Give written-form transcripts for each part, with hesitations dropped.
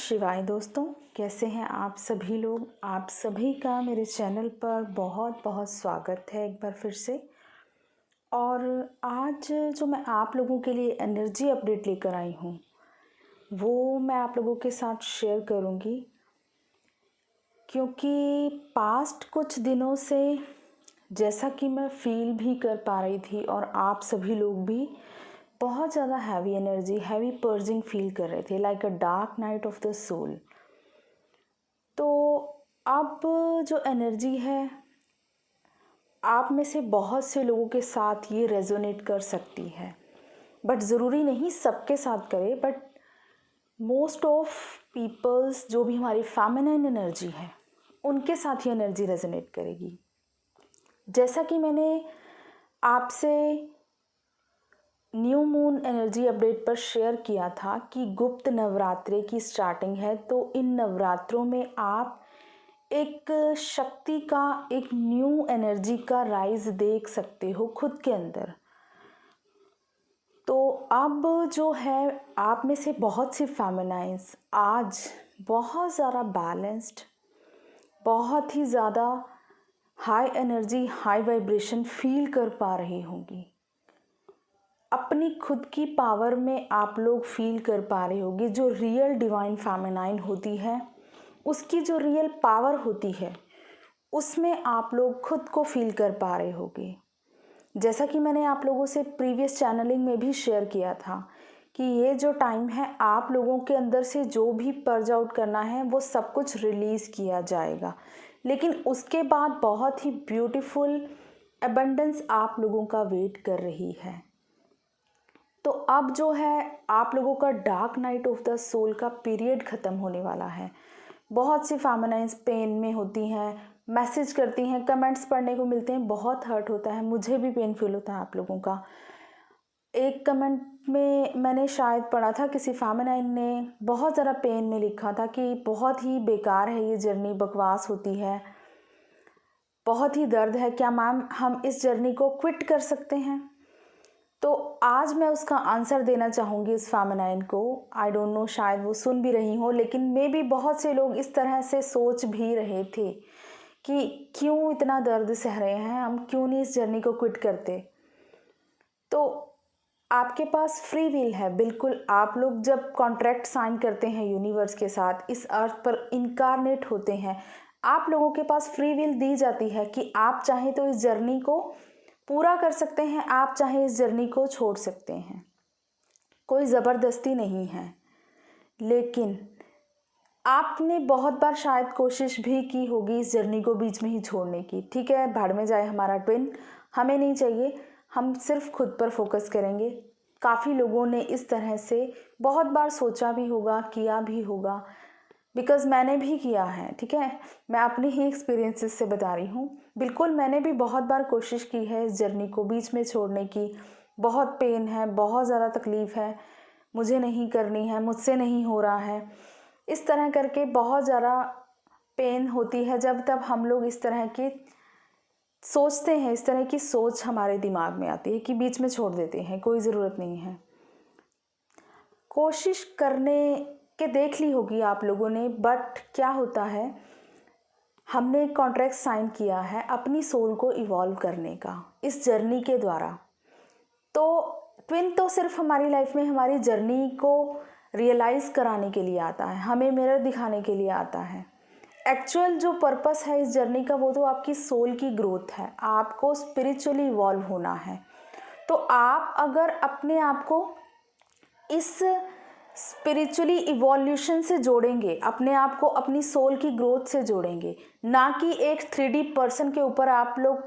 शिवाय दोस्तों, कैसे हैं आप सभी लोग। आप सभी का मेरे चैनल पर बहुत बहुत स्वागत है एक बार फिर से। और आज जो मैं आप लोगों के लिए एनर्जी अपडेट लेकर आई हूँ वो मैं आप लोगों के साथ शेयर करूँगी, क्योंकि पास्ट कुछ दिनों से जैसा कि मैं फील भी कर पा रही थी और आप सभी लोग भी बहुत ज़्यादा heavy energy, heavy purging feel कर रहे थे, like a dark night of the soul. तो अब जो एनर्जी है, आप में से बहुत से लोगों के साथ ये रेजोनेट कर सकती है, बट ज़रूरी नहीं सबके साथ करे। बट मोस्ट ऑफ पीपल्स, जो भी हमारी फेमिनिन एनर्जी है, उनके साथ ये एनर्जी रेजोनेट करेगी। जैसा कि मैंने आपसे न्यू मून एनर्जी अपडेट पर शेयर किया था कि गुप्त नवरात्रे की स्टार्टिंग है, तो इन नवरात्रों में आप एक शक्ति का, एक न्यू एनर्जी का राइज देख सकते हो खुद के अंदर। तो अब जो है, आप में से बहुत सी फेमिनाइंस आज बहुत ज़्यादा बैलेंस्ड, बहुत ही ज़्यादा high energy, high vibration feel कर पा रही होंगी। अपनी खुद की पावर में आप लोग फील कर पा रहे होंगे। जो रियल डिवाइन फेमिनाइन होती है, उसकी जो रियल पावर होती है, उसमें आप लोग खुद को फील कर पा रहे होंगे। जैसा कि मैंने आप लोगों से प्रीवियस चैनलिंग में भी शेयर किया था कि ये जो टाइम है, आप लोगों के अंदर से जो भी पर्ज आउट करना है वो सब कुछ रिलीज़ किया जाएगा, लेकिन उसके बाद बहुत ही ब्यूटीफुल एबंडेंस आप लोगों का वेट कर रही है। तो अब जो है, आप लोगों का dark night of the soul का पीरियड ख़त्म होने वाला है। बहुत सी फेमिनाइंस पेन में होती हैं, मैसेज करती हैं, कमेंट्स पढ़ने को मिलते हैं, बहुत हर्ट होता है, मुझे भी पेन फील होता है आप लोगों का। एक कमेंट में मैंने शायद पढ़ा था, किसी फेमिनाइन ने बहुत ज़्यादा पेन में लिखा था कि बहुत ही बेकार है ये जर्नी, बकवास होती है, बहुत ही दर्द है, क्या मैम हम इस जर्नी को क्विट कर सकते हैं। तो आज मैं उसका आंसर देना चाहूँगी उस फेमिनाइन को। आई डोंट नो, शायद वो सुन भी रही हो, लेकिन मे भी बहुत से लोग इस तरह से सोच भी रहे थे कि क्यों इतना दर्द सह रहे हैं, हम क्यों नहीं इस जर्नी को क्विट करते। तो आपके पास फ्री विल है, बिल्कुल। आप लोग जब कॉन्ट्रैक्ट साइन करते हैं यूनिवर्स के साथ, इस अर्थ पर इनकारनेट होते हैं, आप लोगों के पास फ्री विल दी जाती है कि आप चाहें तो इस जर्नी को पूरा कर सकते हैं, आप चाहे इस जर्नी को छोड़ सकते हैं। कोई ज़बरदस्ती नहीं है। लेकिन आपने बहुत बार शायद कोशिश भी की होगी इस जर्नी को बीच में ही छोड़ने की। ठीक है, भाड़ में जाए हमारा ट्विन, हमें नहीं चाहिए, हम सिर्फ खुद पर फोकस करेंगे। काफ़ी लोगों ने इस तरह से बहुत बार सोचा भी होगा, किया भी होगा, बिकॉज़ मैंने भी किया है। ठीक है, मैं अपने ही एक्सपीरियंसेस से बता रही हूँ। बिल्कुल, मैंने भी बहुत बार कोशिश की है इस जर्नी को बीच में छोड़ने की। बहुत पेन है, बहुत ज़्यादा तकलीफ़ है, मुझे नहीं करनी है, मुझसे नहीं हो रहा है, इस तरह करके बहुत ज़्यादा पेन होती है जब तब हम लोग इस तरह की सोचते हैं। इस तरह की सोच हमारे दिमाग में आती है कि बीच में छोड़ देते हैं, कोई ज़रूरत नहीं है। कोशिश करने के देख ली होगी आप लोगों ने, बट क्या होता है, हमने एक कॉन्ट्रैक्ट साइन किया है अपनी सोल को इवॉल्व करने का इस जर्नी के द्वारा। तो ट्विन तो सिर्फ हमारी लाइफ में हमारी जर्नी को रियलाइज़ कराने के लिए आता है, हमें मिरर दिखाने के लिए आता है। एक्चुअल जो पर्पस है इस जर्नी का, वो तो आपकी सोल की ग्रोथ है, आपको स्पिरिचुअली इवॉल्व होना है। तो आप अगर अपने आप को इस स्पिरिचुअली इवोल्यूशन से जोड़ेंगे, अपने आप को अपनी सोल की ग्रोथ से जोड़ेंगे, ना कि एक 3D पर्सन के ऊपर आप लोग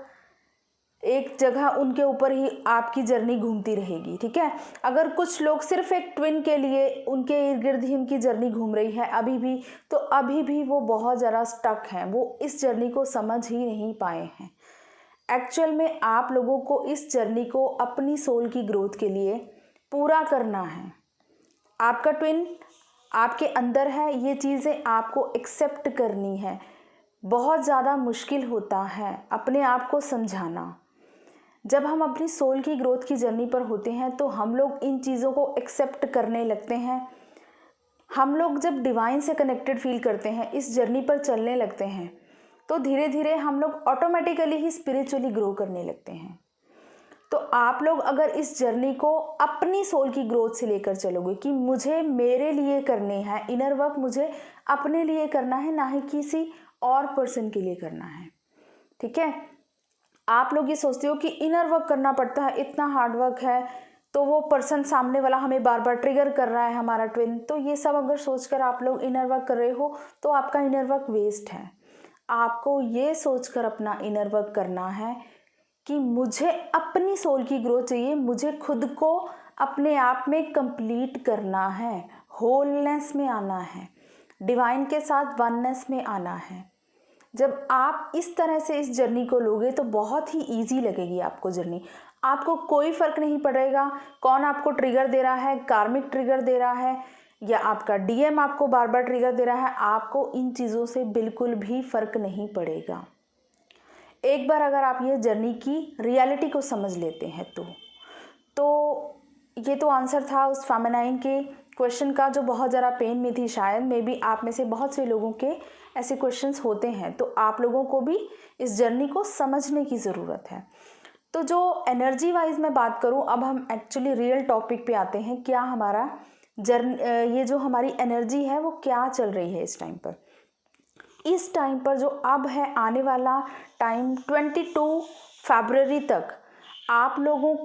एक जगह उनके ऊपर ही आपकी जर्नी घूमती रहेगी। ठीक है, अगर कुछ लोग सिर्फ एक ट्विन के लिए उनके इर्द गिर्द ही उनकी जर्नी घूम रही है अभी भी, तो अभी भी वो बहुत ज़्यादा स्टक हैं, वो इस जर्नी को समझ ही नहीं पाए हैं। एक्चुअल में आप लोगों को इस जर्नी को अपनी सोल की ग्रोथ के लिए पूरा करना है। आपका ट्विन आपके अंदर है, ये चीज़ें आपको एक्सेप्ट करनी है। बहुत ज़्यादा मुश्किल होता है अपने आप को समझाना। जब हम अपनी सोल की ग्रोथ की जर्नी पर होते हैं तो हम लोग इन चीज़ों को एक्सेप्ट करने लगते हैं। हम लोग जब डिवाइन से कनेक्टेड फील करते हैं, इस जर्नी पर चलने लगते हैं, तो धीरे धीरे हम लोग ऑटोमेटिकली ही स्पिरिचुअली ग्रो करने लगते हैं। तो आप लोग अगर इस जर्नी को अपनी सोल की ग्रोथ से लेकर चलोगे कि मुझे मेरे लिए करनी है, इनर वर्क मुझे अपने लिए करना है, ना ही किसी और पर्सन के लिए करना है, ठीक है। आप लोग ये सोचते हो कि इनर वर्क करना पड़ता है, इतना हार्ड वर्क है, तो वो पर्सन सामने वाला हमें बार बार ट्रिगर कर रहा है, हमारा ट्विन, तो ये सब अगर सोचकर आप लोग इनर वर्क कर रहे हो तो आपका इनर वर्क वेस्ट है। आपको ये सोचकर अपना इनर वर्क करना है कि मुझे अपनी सोल की ग्रोथ चाहिए, मुझे खुद को अपने आप में कंप्लीट करना है, होलनेस में आना है, डिवाइन के साथ वननेस में आना है। जब आप इस तरह से इस जर्नी को लोगे तो बहुत ही इजी लगेगी आपको जर्नी। आपको कोई फ़र्क नहीं पड़ेगा कौन आपको ट्रिगर दे रहा है, कार्मिक ट्रिगर दे रहा है या आपका डीएम आपको बार बार ट्रिगर दे रहा है, आपको इन चीज़ों से बिल्कुल भी फ़र्क नहीं पड़ेगा। एक बार अगर आप ये जर्नी की रियलिटी को समझ लेते हैं तो ये तो आंसर था उस फेमिनाइन के क्वेश्चन का जो बहुत ज़रा पेन में थी। शायद मे बी आप में से बहुत से लोगों के ऐसे क्वेश्चंस होते हैं, तो आप लोगों को भी इस जर्नी को समझने की ज़रूरत है। तो जो एनर्जी वाइज मैं बात करूं, अब हम एक्चुअली रियल टॉपिक पे आते हैं। क्या हमारा ये जो हमारी एनर्जी है वो क्या चल रही है इस टाइम पर। इस टाइम पर जो अब है आने वाला टाइम 22 फरवरी तक आप लोगों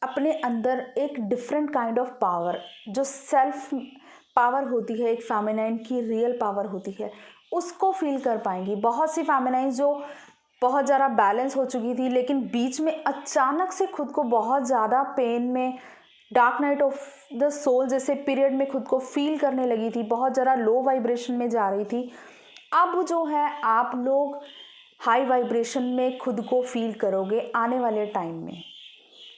अपने अंदर एक डिफरेंट काइंड ऑफ पावर, जो सेल्फ पावर होती है, एक फेमिनाइन की रियल पावर होती है, उसको फील कर पाएंगी। बहुत सी फेमिनाइन जो बहुत ज़्यादा बैलेंस हो चुकी थी लेकिन बीच में अचानक से खुद को बहुत ज़्यादा पेन में, dark night of the soul जैसे पीरियड में खुद को फील करने लगी थी, बहुत ज़्यादा लो वाइब्रेशन में जा रही थी, अब जो है आप लोग हाई वाइब्रेशन में खुद को फील करोगे आने वाले टाइम में,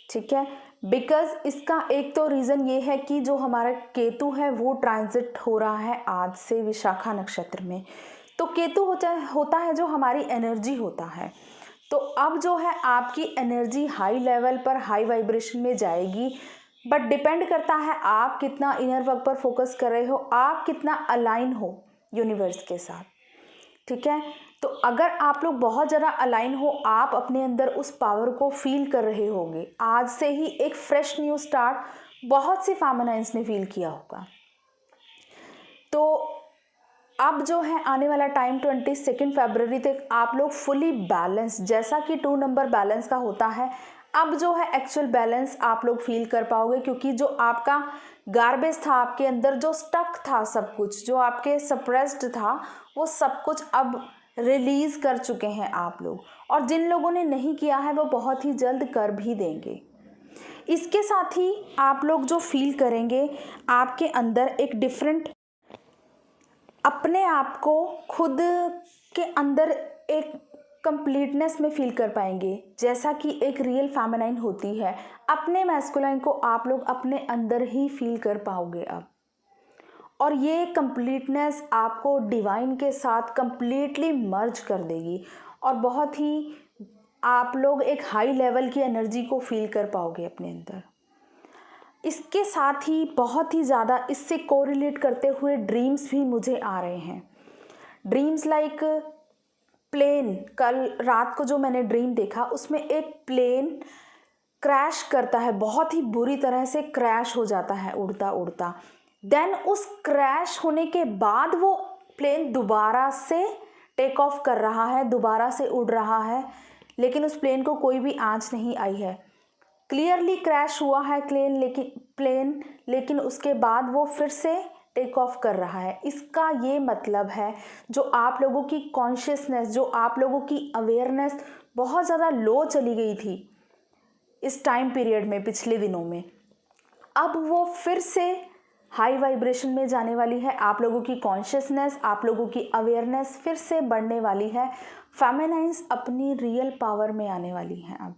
ठीक है। बिकॉज इसका एक तो रीज़न ये है कि जो हमारा केतु है वो ट्रांजिट हो रहा है आज से विशाखा नक्षत्र में। तो केतु होता है जो हमारी एनर्जी होता है। तो अब जो है आपकी एनर्जी हाई लेवल पर, हाई वाइब्रेशन में जाएगी, बट डिपेंड करता है आप कितना इनर वर्क पर फोकस कर रहे हो, आप कितना अलाइन हो यूनिवर्स के साथ, ठीक है। तो अगर आप लोग बहुत ज़्यादा अलाइन हो, आप अपने अंदर उस पावर को फील कर रहे होंगे। आज से ही एक फ्रेश न्यू स्टार्ट बहुत सी फेमिनाइन्स ने फील किया होगा। तो अब जो है आने वाला टाइम 22 फरवरी तक आप लोग फुली बैलेंस, जैसा कि 2 नंबर बैलेंस का होता है, अब जो है एक्चुअल बैलेंस आप लोग फील कर पाओगे। क्योंकि जो आपका गार्बेज था आपके अंदर, जो स्टक था, सब कुछ जो आपके सप्रेस्ड था, वो सब कुछ अब रिलीज़ कर चुके हैं आप लोग। और जिन लोगों ने नहीं किया है वो बहुत ही जल्द कर भी देंगे। इसके साथ ही आप लोग जो फील करेंगे आपके अंदर एक डिफरेंट, अपने आप को खुद के अंदर एक कंप्लीटनेस में फील कर पाएंगे, जैसा कि एक रियल फेमिनाइन होती है। अपने मैस्कुलाइन को आप लोग अपने अंदर ही फील कर पाओगे अब। और ये कंप्लीटनेस आपको डिवाइन के साथ कंप्लीटली मर्ज कर देगी और बहुत ही आप लोग एक हाई लेवल की एनर्जी को फील कर पाओगे अपने अंदर। इसके साथ ही बहुत ही ज़्यादा इससे कोरिलेट करते हुए ड्रीम्स भी मुझे आ रहे हैं। ड्रीम्स लाइक प्लेन, कल रात को जो मैंने ड्रीम देखा उसमें एक प्लेन क्रैश करता है, बहुत ही बुरी तरह से क्रैश हो जाता है उड़ता उड़ता। देन उस क्रैश होने के बाद वो प्लेन दोबारा से टेक ऑफ कर रहा है, दोबारा से उड़ रहा है, लेकिन उस प्लेन को कोई भी आंच नहीं आई है। क्लियरली क्रैश हुआ है प्लेन, लेकिन उसके बाद वो फिर से टेक ऑफ कर रहा है। इसका ये मतलब है जो आप लोगों की कॉन्शियसनेस, जो आप लोगों की अवेयरनेस बहुत ज़्यादा लो चली गई थी इस टाइम पीरियड में, पिछले दिनों में, अब वो फिर से हाई वाइब्रेशन में जाने वाली है। आप लोगों की कॉन्शियसनेस, आप लोगों की अवेयरनेस फिर से बढ़ने वाली है। फेमिनाइन्स अपनी रियल पावर में आने वाली हैं अब।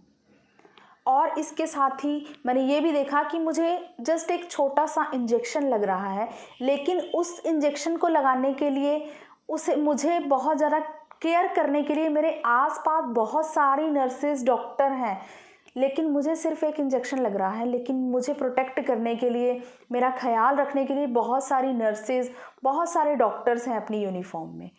और इसके साथ ही मैंने ये भी देखा कि मुझे जस्ट एक छोटा सा इंजेक्शन लग रहा है, लेकिन उस इंजेक्शन को लगाने के लिए उसे मुझे बहुत ज़्यादा केयर करने के लिए मेरे आसपास बहुत सारी नर्सेज, डॉक्टर हैं लेकिन मुझे सिर्फ एक इंजेक्शन लग रहा है, लेकिन मुझे प्रोटेक्ट करने के लिए, मेरा ख्याल रखने के लिए बहुत सारी नर्सेज, बहुत सारे डॉक्टर्स हैं अपनी यूनिफॉर्म में।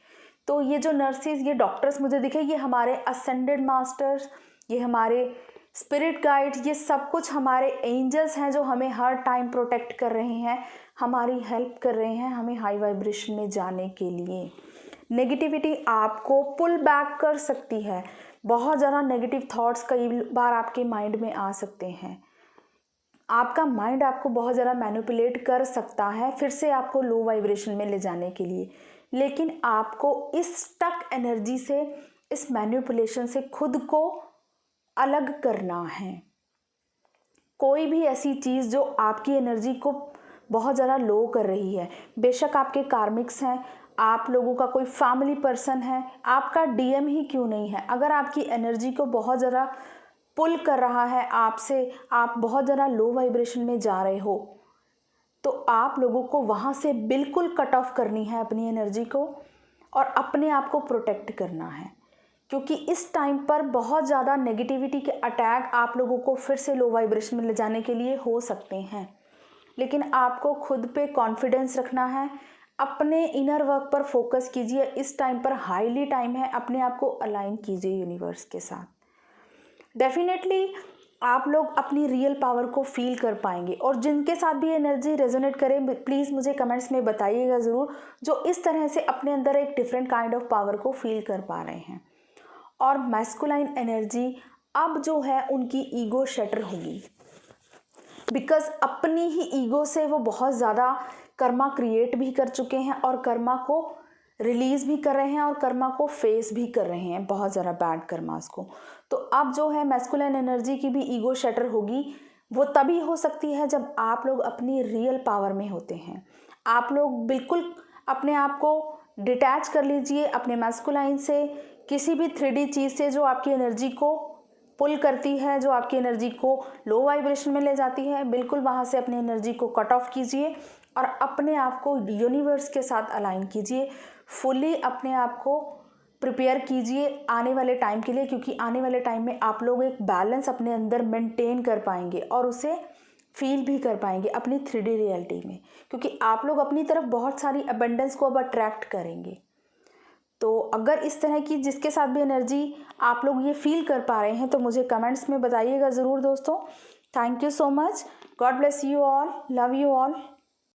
तो ये जो नर्सेज, ये डॉक्टर्स मुझे दिखे, ये हमारे असेंडेड मास्टर्स, ये हमारे स्पिरिट गाइड्स, ये सब कुछ हमारे एंजल्स हैं जो हमें हर टाइम प्रोटेक्ट कर रहे हैं, हमारी हेल्प कर रहे हैं हमें हाई वाइब्रेशन में जाने के लिए। नेगेटिविटी आपको पुल बैक कर सकती है। बहुत ज़्यादा नेगेटिव थॉट्स कई बार आपके माइंड में आ सकते हैं। आपका माइंड आपको बहुत ज़्यादा मैनिपुलेट कर सकता है फिर से आपको लो वाइब्रेशन में ले जाने के लिए, लेकिन आपको इस स्टक एनर्जी से, इस मैनिपुलेशन से खुद को अलग करना है। कोई भी ऐसी चीज़ जो आपकी एनर्जी को बहुत ज़्यादा लो कर रही है, बेशक आपके कार्मिक्स हैं, आप लोगों का कोई फैमिली पर्सन है, आपका डीएम ही क्यों नहीं है, अगर आपकी एनर्जी को बहुत ज़्यादा पुल कर रहा है आपसे, आप बहुत ज़्यादा लो वाइब्रेशन में जा रहे हो, तो आप लोगों को वहाँ से बिल्कुल कट ऑफ करनी है अपनी एनर्जी को और अपने आप को प्रोटेक्ट करना है, क्योंकि इस टाइम पर बहुत ज़्यादा नेगेटिविटी के अटैक आप लोगों को फिर से लो वाइब्रेशन में ले जाने के लिए हो सकते हैं। लेकिन आपको खुद पे कॉन्फिडेंस रखना है, अपने इनर वर्क पर फोकस कीजिए। इस टाइम पर हाईली टाइम है, अपने आप को अलाइन कीजिए यूनिवर्स के साथ। डेफिनेटली आप लोग अपनी रियल पावर को फील कर पाएंगे, और जिनके साथ भी एनर्जी रेजोनेट करे प्लीज़ मुझे कमेंट्स में बताइएगा ज़रूर, जो इस तरह से अपने अंदर एक डिफरेंट काइंड ऑफ पावर को फील कर पा रहे हैं। और मैस्कुलाइन एनर्जी अब जो है उनकी ईगो शटर होगी, बिकॉज अपनी ही ईगो से वो बहुत ज़्यादा कर्मा क्रिएट भी कर चुके हैं और कर्मा को रिलीज़ भी कर रहे हैं और कर्मा को फेस भी कर रहे हैं, बहुत ज़्यादा बैड कर्मास को। तो अब जो है मैस्कुलाइन एनर्जी की भी ईगो शटर होगी। वो तभी हो सकती है जब आप लोग अपनी रियल पावर में होते हैं। आप लोग बिल्कुल अपने आप को डिटैच कर लीजिए अपने मैस्कुलाइन से, किसी भी 3D चीज़ से जो आपकी एनर्जी को पुल करती है, जो आपकी एनर्जी को लो वाइब्रेशन में ले जाती है, बिल्कुल वहाँ से अपनी एनर्जी को कट ऑफ कीजिए और अपने आप को यूनिवर्स के साथ अलाइन कीजिए। फुली अपने आप को प्रिपेयर कीजिए आने वाले टाइम के लिए, क्योंकि आने वाले टाइम में आप लोग एक बैलेंस अपने अंदर मेंटेन कर पाएंगे और उसे फील भी कर पाएंगे अपनी 3D रियलिटी में, क्योंकि आप लोग अपनी तरफ बहुत सारी अबंडेंस को अब अट्रैक्ट करेंगे। तो अगर इस तरह की जिसके साथ भी एनर्जी आप लोग ये फील कर पा रहे हैं तो मुझे कमेंट्स में बताइएगा ज़रूर दोस्तों। Thank you so much. God bless you all, love you all.